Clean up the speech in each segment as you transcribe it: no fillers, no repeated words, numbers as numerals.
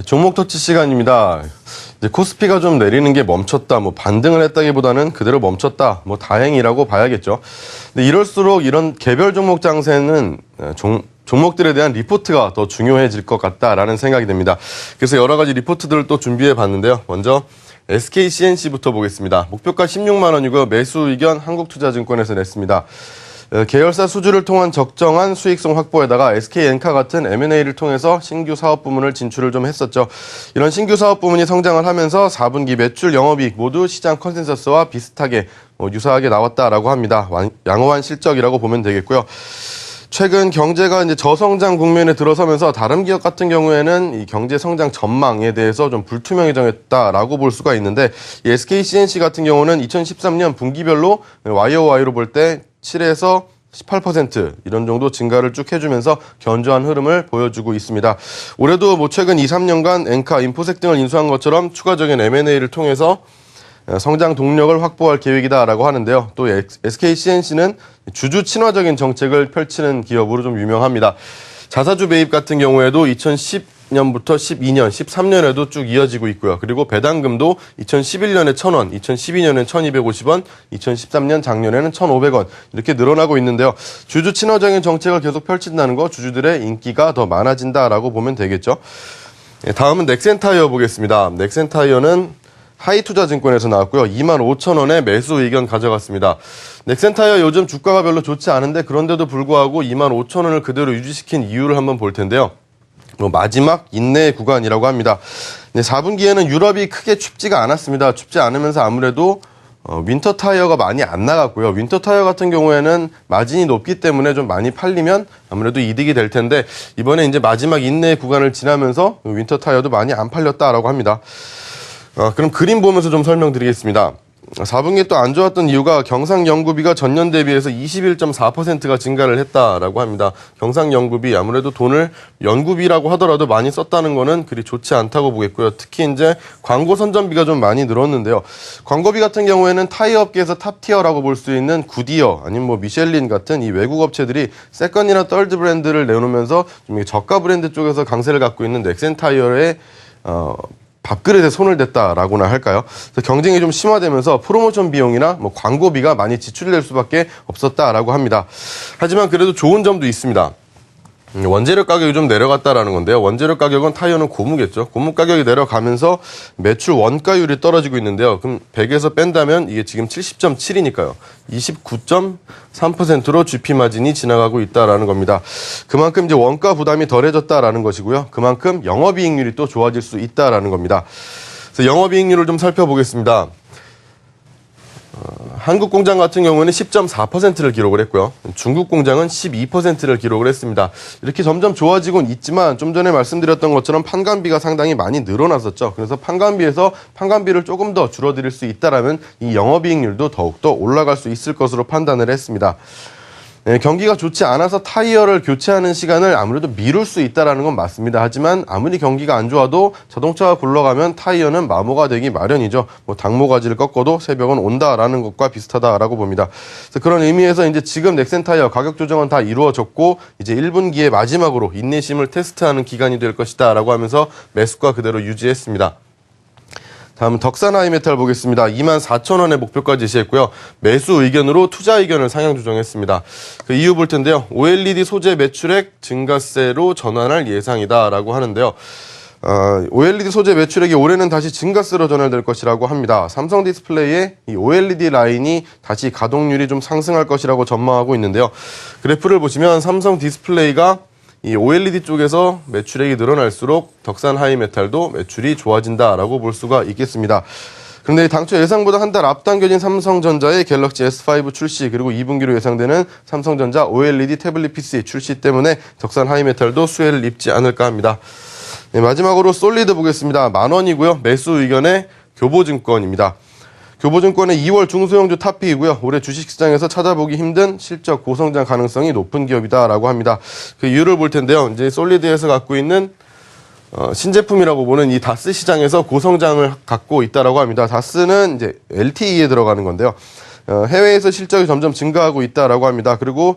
종목 터치 시간입니다. 이제 코스피가 좀 내리는 게 멈췄다, 반등을 했다기보다는 그대로 멈췄다, 다행이라고 봐야겠죠. 근데 이럴수록 이런 개별 종목 장세는 종목들에 대한 리포트가 더 중요해질 것 같다라는 생각이 듭니다. 그래서 여러 가지 리포트들을 또 준비해 봤는데요. 먼저 SK CNC부터 보겠습니다. 목표가 16만 원이고 매수 의견 한국투자증권에서 냈습니다. 계열사 수주를 통한 적정한 수익성 확보에다가 SK엔카 같은 M&A를 통해서 신규 사업 부문을 진출을 좀 했었죠. 이런 신규 사업 부문이 성장을 하면서 4분기 매출, 영업이익 모두 시장 컨센서스와 비슷하게 유사하게 나왔다라고 합니다. 양호한 실적이라고 보면 되겠고요. 최근 경제가 이제 저성장 국면에 들어서면서 다른 기업 같은 경우에는 이 경제 성장 전망에 대해서 좀 불투명해졌다라고 볼 수가 있는데, 이 SK CNC 같은 경우는 2013년 분기별로 YOY로 볼 때 7에서 18% 이런 정도 증가를 쭉 해주면서 견조한 흐름을 보여주고 있습니다. 올해도 최근 2, 3년간 엔카, 인포색 등을 인수한 것처럼 추가적인 M&A를 통해서 성장 동력을 확보할 계획이다라고 하는데요. 또 SK CNC는 주주 친화적인 정책을 펼치는 기업으로 좀 유명합니다. 자사주 매입 같은 경우에도 2010년부터 12년, 13년에도 쭉 이어지고 있고요. 그리고 배당금도 2011년에 1,000원, 2012년엔 1,250원, 2013년 작년에는 1,500원 이렇게 늘어나고 있는데요. 주주 친화적인 정책을 계속 펼친다는 거, 주주들의 인기가 더 많아진다라고 보면 되겠죠. 다음은 넥센타이어 보겠습니다. 넥센타이어는 하이투자증권에서 나왔고요. 25,000원에 매수 의견 가져갔습니다. 넥센타이어 요즘 주가가 별로 좋지 않은데, 그런데도 불구하고 25,000원을 그대로 유지시킨 이유를 한번 볼 텐데요. 마지막 인내 구간이라고 합니다. 4분기에는 유럽이 크게 춥지가 않았습니다. 춥지 않으면서 아무래도 윈터 타이어가 많이 안 나갔고요. 윈터 타이어 같은 경우에는 마진이 높기 때문에 좀 많이 팔리면 아무래도 이득이 될 텐데, 이번에 이제 마지막 인내 구간을 지나면서 윈터 타이어도 많이 안 팔렸다라고 합니다. 그럼 그림 보면서 좀 설명드리겠습니다. 4분기에 또 안 좋았던 이유가 경상연구비가 전년 대비해서 21.4%가 증가를 했다라고 합니다. 경상연구비, 아무래도 돈을 연구비라고 하더라도 많이 썼다는 거는 그리 좋지 않다고 보겠고요. 특히 이제 광고 선전비가 좀 많이 늘었는데요. 광고비 같은 경우에는 타이어 업계에서 탑티어라고 볼 수 있는 굿이어, 아니면 미셸린 같은 이 외국 업체들이 세컨이나 떨드 브랜드를 내놓으면서 좀 저가 브랜드 쪽에서 강세를 갖고 있는 넥센타이어의 밥그릇에 손을 댔다라고나 할까요? 그래서 경쟁이 좀 심화되면서 프로모션 비용이나 광고비가 많이 지출될 수밖에 없었다라고 합니다. 하지만 그래도 좋은 점도 있습니다. 원재료 가격이 좀 내려갔다라는 건데요. 원재료 가격은 타이어는 고무겠죠. 고무 가격이 내려가면서 매출 원가율이 떨어지고 있는데요. 그럼 100에서 뺀다면 이게 지금 70.7이니까요. 29.3%로 GP 마진이 지나가고 있다라는 겁니다. 그만큼 이제 원가 부담이 덜해졌다라는 것이고요. 그만큼 영업이익률이 또 좋아질 수 있다라는 겁니다. 그래서 영업이익률을 좀 살펴보겠습니다. 한국 공장 같은 경우는 10.4%를 기록을 했고요. 중국 공장은 12%를 기록을 했습니다. 이렇게 점점 좋아지곤 있지만, 좀 전에 말씀드렸던 것처럼 판관비가 상당히 많이 늘어났었죠. 그래서 판관비를 조금 더 줄어들 수 있다라면 이 영업이익률도 더욱더 올라갈 수 있을 것으로 판단을 했습니다. 경기가 좋지 않아서 타이어를 교체하는 시간을 아무래도 미룰 수 있다는 건 맞습니다. 하지만 아무리 경기가 안 좋아도 자동차가 굴러가면 타이어는 마모가 되기 마련이죠. 당모가지를 꺾어도 새벽은 온다라는 것과 비슷하다라고 봅니다. 그래서 그런 의미에서 이제 지금 넥센타이어 가격 조정은 다 이루어졌고, 이제 1분기의 마지막으로 인내심을 테스트하는 기간이 될 것이다라고 하면서 매수가 그대로 유지했습니다. 다음은 덕산하이메탈 보겠습니다. 24,000원의 목표가 제시했고요. 매수 의견으로 투자 의견을 상향 조정했습니다. 그 이유 볼 텐데요. OLED 소재 매출액 증가세로 전환할 예상이다라고 하는데요. OLED 소재 매출액이 올해는 다시 증가세로 전환될 것이라고 합니다. 삼성 디스플레이의 이 OLED 라인이 다시 가동률이 좀 상승할 것이라고 전망하고 있는데요. 그래프를 보시면 삼성 디스플레이가 이 OLED 쪽에서 매출액이 늘어날수록 덕산 하이메탈도 매출이 좋아진다라고 볼 수가 있겠습니다. 그런데 당초 예상보다 한 달 앞당겨진 삼성전자의 갤럭시 S5 출시, 그리고 2분기로 예상되는 삼성전자 OLED 태블릿 PC 출시 때문에 덕산 하이메탈도 수혜를 입지 않을까 합니다. 마지막으로 솔리드 보겠습니다. 10,000원이고요. 매수 의견의 교보증권입니다. 교보증권의 2월 중소형주 탑픽이고요. 올해 주식시장에서 찾아보기 힘든 실적 고성장 가능성이 높은 기업이다라고 합니다. 그 이유를 볼 텐데요. 이제 솔리드에서 갖고 있는 신제품이라고 보는 이 다스 시장에서 고성장을 갖고 있다라고 합니다. 다스는 이제 LTE에 들어가는 건데요. 해외에서 실적이 점점 증가하고 있다라고 합니다. 그리고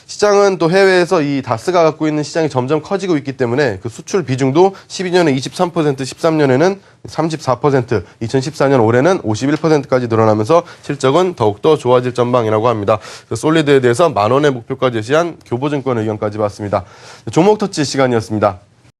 시장은 또 해외에서 이 다스가 갖고 있는 시장이 점점 커지고 있기 때문에 그 수출 비중도 12년에 23%, 13년에는 34%, 2014년 올해는 51%까지 늘어나면서 실적은 더욱더 좋아질 전망이라고 합니다. 솔리드에 대해서 10,000원의 목표까지 제시한 교보증권 의견까지 봤습니다. 종목 터치 시간이었습니다.